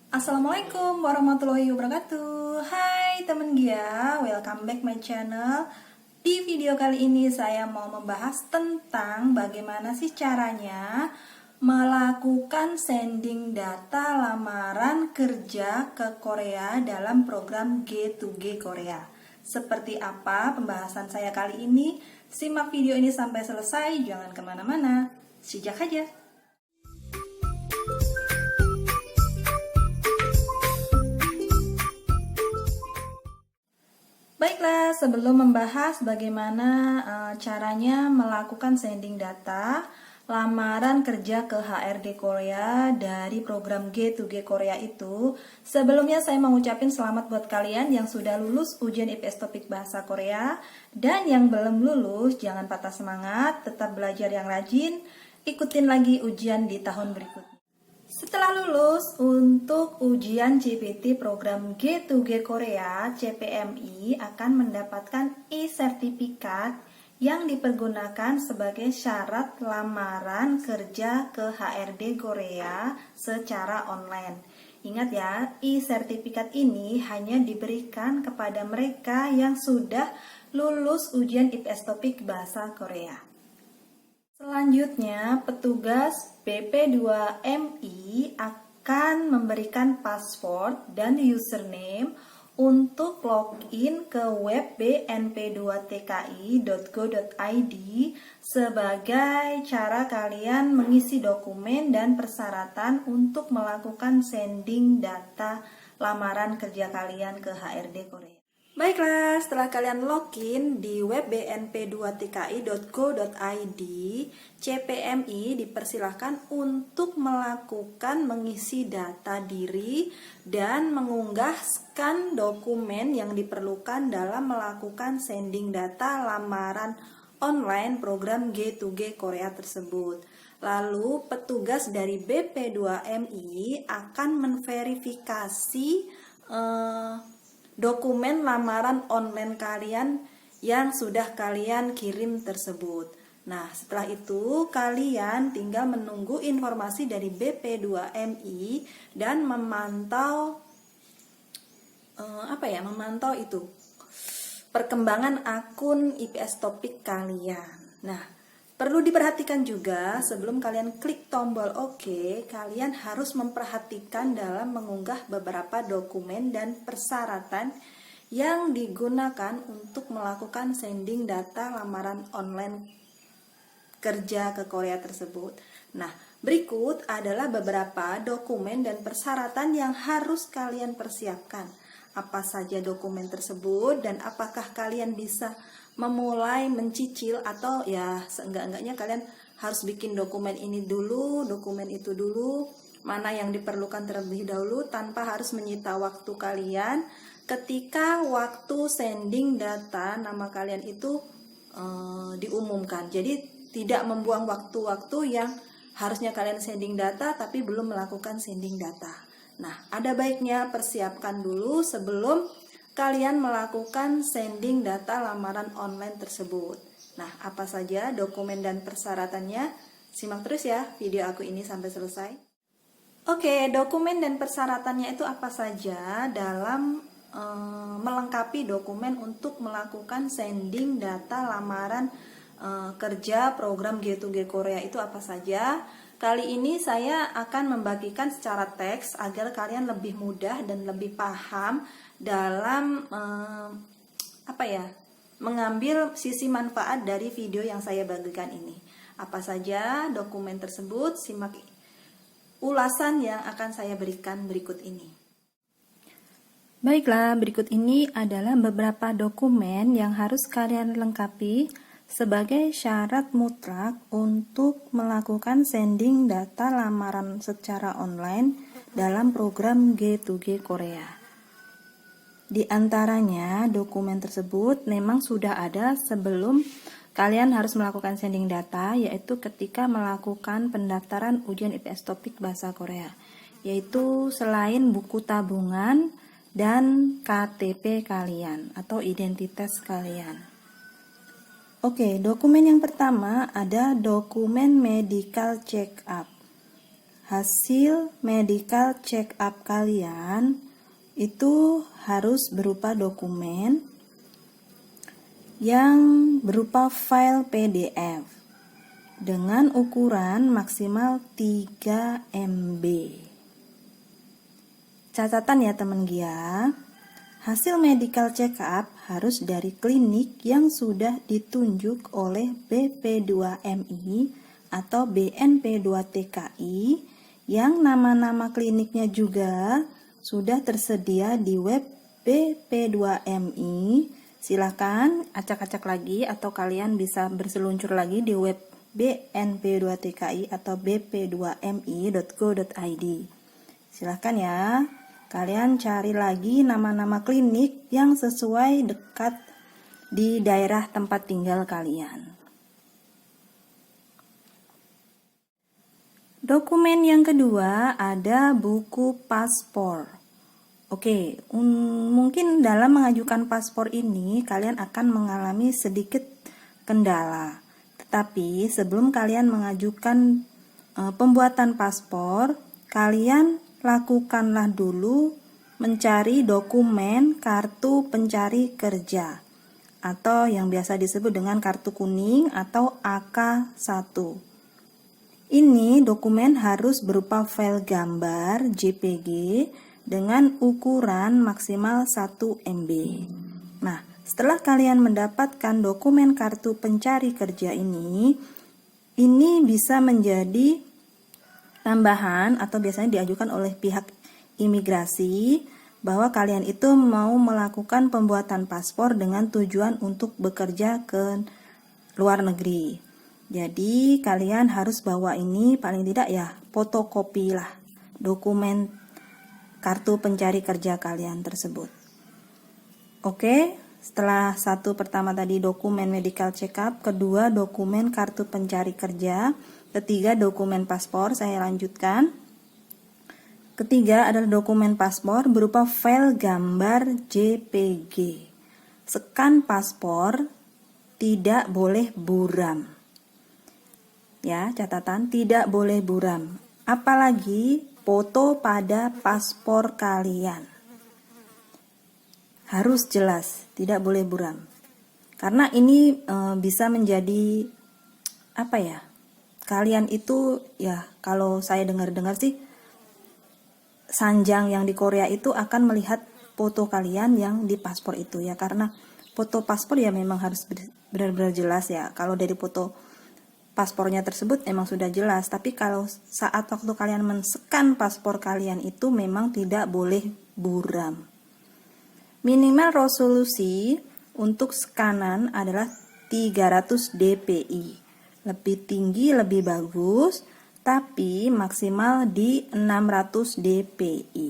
Assalamualaikum warahmatullahi wabarakatuh. Hai teman Gia, welcome back my channel. Di video kali ini saya mau membahas tentang bagaimana sih caranya melakukan sending data lamaran kerja ke Korea dalam program G2G Korea. Seperti apa pembahasan saya kali ini? Simak video ini sampai selesai, jangan kemana-mana. Sijak aja. Baiklah, sebelum membahas bagaimana caranya melakukan sending data lamaran kerja ke HRD Korea dari program G2G Korea itu, sebelumnya saya mengucapkan selamat buat kalian yang sudah lulus ujian IPS topik bahasa Korea, dan yang belum lulus jangan patah semangat, tetap belajar yang rajin, ikutin lagi ujian di tahun berikutnya. Setelah lulus, untuk ujian CPT program G2G Korea, CPMI akan mendapatkan e-sertifikat yang dipergunakan sebagai syarat lamaran kerja ke HRD Korea secara online. Ingat ya, e-sertifikat ini hanya diberikan kepada mereka yang sudah lulus ujian IPS topik bahasa Korea. Selanjutnya, petugas BP2MI akan memberikan password dan username untuk login ke web bnp2tki.go.id sebagai cara kalian mengisi dokumen dan persyaratan untuk melakukan sending data lamaran kerja kalian ke HRD Korea. Baiklah, setelah kalian login di web bnp2tki.go.id, CPMI dipersilahkan untuk melakukan mengisi data diri dan mengunggah scan dokumen yang diperlukan dalam melakukan sending data lamaran online program G2G Korea tersebut. Lalu petugas dari BP2MI akan menverifikasi dokumen lamaran online kalian yang sudah kalian kirim tersebut. Nah, setelah itu kalian tinggal menunggu informasi dari BP2MI dan memantau memantau itu perkembangan akun IPS topik kalian. Nah, perlu diperhatikan juga sebelum kalian klik tombol OK, kalian harus memperhatikan dalam mengunggah beberapa dokumen dan persyaratan yang digunakan untuk melakukan sending data lamaran online kerja ke Korea tersebut. Nah, berikut adalah beberapa dokumen dan persyaratan yang harus kalian persiapkan. Apa saja dokumen tersebut dan apakah kalian bisa memulai mencicil atau ya seenggak-enggaknya kalian harus bikin dokumen ini dulu, dokumen itu dulu, mana yang diperlukan terlebih dahulu tanpa harus menyita waktu kalian ketika waktu sending data nama kalian itu diumumkan. Jadi tidak membuang waktu-waktu yang harusnya kalian sending data tapi belum melakukan sending data. Nah, ada baiknya persiapkan dulu sebelum kalian melakukan sending data lamaran online tersebut. Nah, apa saja dokumen dan persyaratannya? Simak terus ya video aku ini sampai selesai. Oke, dokumen dan persyaratannya itu apa saja dalam melengkapi dokumen untuk melakukan sending data lamaran kerja program G2G Korea itu apa saja? Kali ini saya akan membagikan secara teks agar kalian lebih mudah dan lebih paham dalam mengambil sisi manfaat dari video yang saya bagikan ini. Apa saja dokumen tersebut? Simak ulasan yang akan saya berikan berikut ini. Baiklah, berikut ini adalah beberapa dokumen yang harus kalian lengkapi sebagai syarat mutlak untuk melakukan sending data lamaran secara online dalam program G2G Korea. Di antaranya, dokumen tersebut memang sudah ada sebelum kalian harus melakukan sending data, yaitu ketika melakukan pendaftaran ujian IPS topik bahasa Korea, yaitu selain buku tabungan dan KTP kalian atau identitas kalian. Oke, dokumen yang pertama ada dokumen medical check up. hasil medical check up kalian itu harus berupa dokumen yang berupa file PDF dengan ukuran maksimal 3 MB. Catatan ya teman Gia, hasil medical check up harus dari klinik yang sudah ditunjuk oleh BP2MI atau BNP2TKI yang nama-nama kliniknya juga sudah tersedia di web BP2MI. Silahkan acak-acak lagi atau kalian bisa berseluncur lagi di web BNP2TKI atau bp2mi.go.id. Silahkan ya, kalian cari lagi nama-nama klinik yang sesuai dekat di daerah tempat tinggal kalian. Dokumen yang kedua ada buku paspor. Oke, mungkin dalam mengajukan paspor ini kalian akan mengalami sedikit kendala. Tetapi sebelum kalian mengajukan pembuatan paspor, kalian lakukanlah dulu mencari dokumen kartu pencari kerja atau yang biasa disebut dengan kartu kuning atau AK1. Ini dokumen harus berupa file gambar JPG dengan ukuran maksimal 1 MB. Nah, setelah kalian mendapatkan dokumen kartu pencari kerja ini bisa menjadi tambahan atau biasanya diajukan oleh pihak imigrasi bahwa kalian itu mau melakukan pembuatan paspor dengan tujuan untuk bekerja ke luar negeri. Jadi kalian harus bawa ini paling tidak ya fotokopi lah dokumen kartu pencari kerja kalian tersebut. Oke, setelah satu pertama tadi dokumen medical check up, kedua dokumen kartu pencari kerja, ketiga dokumen paspor, saya lanjutkan. Ketiga adalah dokumen paspor berupa file gambar JPG. Skan paspor tidak boleh buram. Ya, catatan tidak boleh buram. Apalagi foto pada paspor kalian. Harus jelas, tidak boleh buram. Karena ini bisa menjadi apa ya? Kalian itu ya kalau saya dengar-dengar sih sanjang yang di Korea itu akan melihat foto kalian yang di paspor itu ya, karena foto paspor ya memang harus benar-benar jelas ya. Kalau dari foto paspornya tersebut emang sudah jelas, tapi kalau saat waktu kalian men-scan paspor kalian itu memang tidak boleh buram. Minimal resolusi untuk skanan adalah 300 dpi. Lebih tinggi lebih bagus, tapi maksimal di 600 dpi.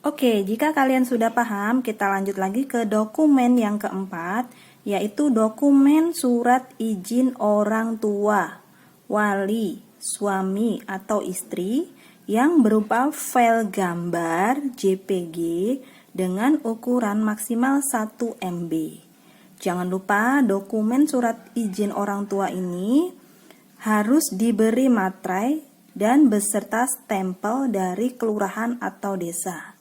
Oke, jika kalian sudah paham, kita lanjut lagi ke dokumen yang keempat, yaitu dokumen surat izin orang tua, wali, suami atau istri yang berupa file gambar JPG dengan ukuran maksimal 1 MB. Jangan lupa dokumen surat izin orang tua ini harus diberi materai dan beserta stempel dari kelurahan atau desa.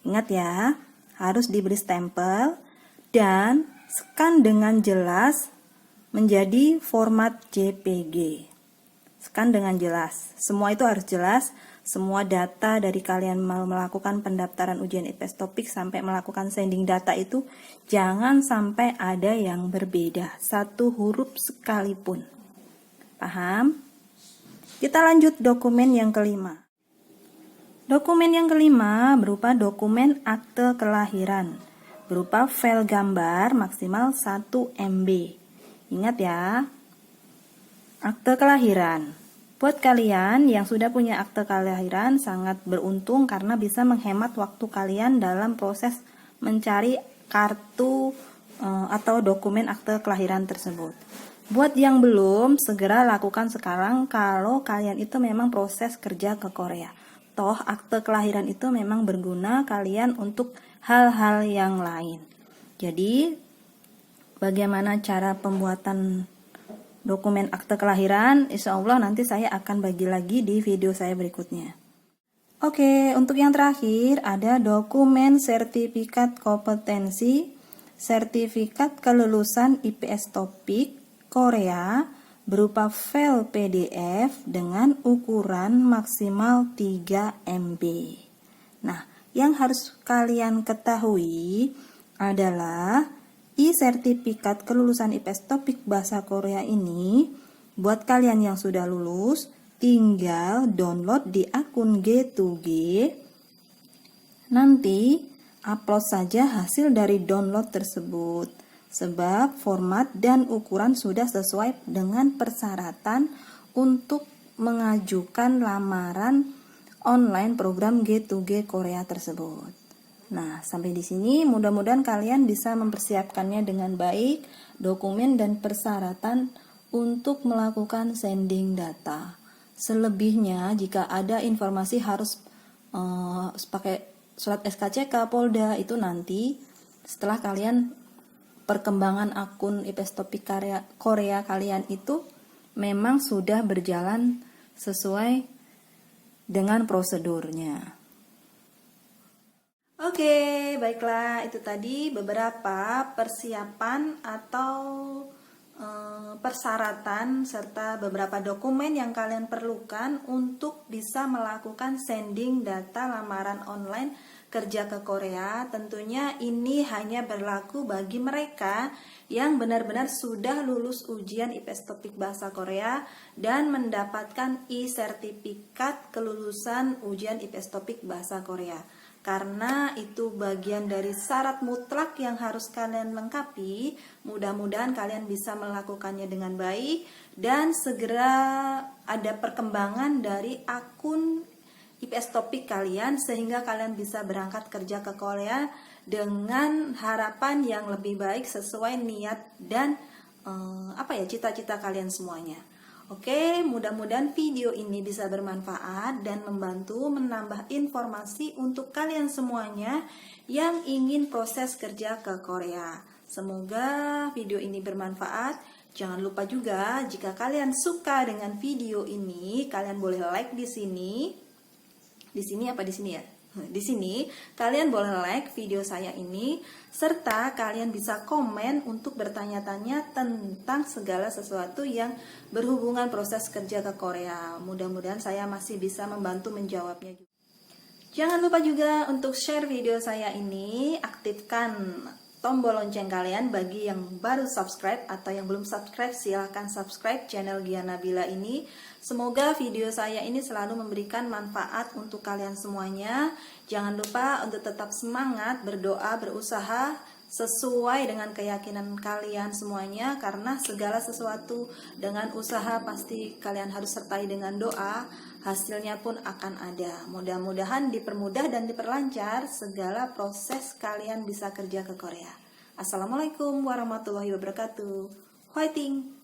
Ingat ya, harus diberi stempel dan skan dengan jelas menjadi format JPG. Skan dengan jelas. Semua itu harus jelas. Semua data dari kalian mau melakukan pendaftaran ujian IPS topik sampai melakukan sending data itu jangan sampai ada yang berbeda. Satu huruf sekalipun. Paham? Kita lanjut dokumen yang kelima. Dokumen yang kelima berupa dokumen akte kelahiran. Berupa file gambar maksimal 1 MB. Ingat ya, akte kelahiran. Buat kalian yang sudah punya akte kelahiran sangat beruntung karena bisa menghemat waktu kalian dalam proses mencari kartu atau dokumen akte kelahiran tersebut. Buat yang belum, segera lakukan sekarang kalau kalian itu memang proses kerja ke Korea. Toh akte kelahiran itu memang berguna kalian untuk hal-hal yang lain. Jadi bagaimana cara pembuatan dokumen akte kelahiran, insya Allah nanti saya akan bagi lagi di video saya berikutnya. Oke, untuk yang terakhir ada dokumen sertifikat kompetensi, sertifikat kelulusan IPS topik Korea berupa file PDF dengan ukuran maksimal 3 MB. Nah, yang harus kalian ketahui adalah sertifikat kelulusan IPS topik bahasa Korea ini buat kalian yang sudah lulus tinggal download di akun G2G. Nanti upload saja hasil dari download tersebut, sebab format dan ukuran sudah sesuai dengan persyaratan untuk mengajukan lamaran online program G2G Korea tersebut. Nah, sampai di sini mudah-mudahan kalian bisa mempersiapkannya dengan baik, dokumen dan persyaratan untuk melakukan sending data. Selebihnya jika ada informasi harus pakai surat SKCK Polda, itu nanti setelah kalian perkembangan akun IPS topik Korea kalian itu memang sudah berjalan sesuai dengan prosedurnya. Oke, baiklah, itu tadi beberapa persiapan atau persyaratan serta beberapa dokumen yang kalian perlukan untuk bisa melakukan sending data lamaran online kerja ke Korea. Tentunya ini hanya berlaku bagi mereka yang benar-benar sudah lulus ujian IPS topik bahasa Korea dan mendapatkan sertifikat kelulusan ujian IPS topik bahasa Korea. Karena itu bagian dari syarat mutlak yang harus kalian lengkapi. Mudah-mudahan kalian bisa melakukannya dengan baik dan segera ada perkembangan dari akun IPS topik kalian sehingga kalian bisa berangkat kerja ke Korea dengan harapan yang lebih baik sesuai niat dan cita-cita kalian semuanya. Oke, mudah-mudahan video ini bisa bermanfaat dan membantu menambah informasi untuk kalian semuanya yang ingin proses kerja ke Korea. Semoga video ini bermanfaat. Jangan lupa juga jika kalian suka dengan video ini, kalian boleh like di sini. Di sini apa di sini ya? Di sini kalian boleh like video saya ini serta kalian bisa komen untuk bertanya-tanya tentang segala sesuatu yang berhubungan proses kerja ke Korea. Mudah-mudahan saya masih bisa membantu menjawabnya. Jangan lupa juga untuk share video saya ini, aktifkan tombol lonceng kalian bagi yang baru subscribe atau yang belum subscribe silahkan subscribe channel Gia Nabila ini. Semoga video saya ini selalu memberikan manfaat untuk kalian semuanya. Jangan lupa untuk tetap semangat, berdoa, berusaha sesuai dengan keyakinan kalian semuanya, karena segala sesuatu dengan usaha pasti kalian harus sertai dengan doa, hasilnya pun akan ada. Mudah-mudahan dipermudah dan diperlancar segala proses kalian bisa kerja ke Korea. Assalamualaikum warahmatullahi wabarakatuh. Fighting!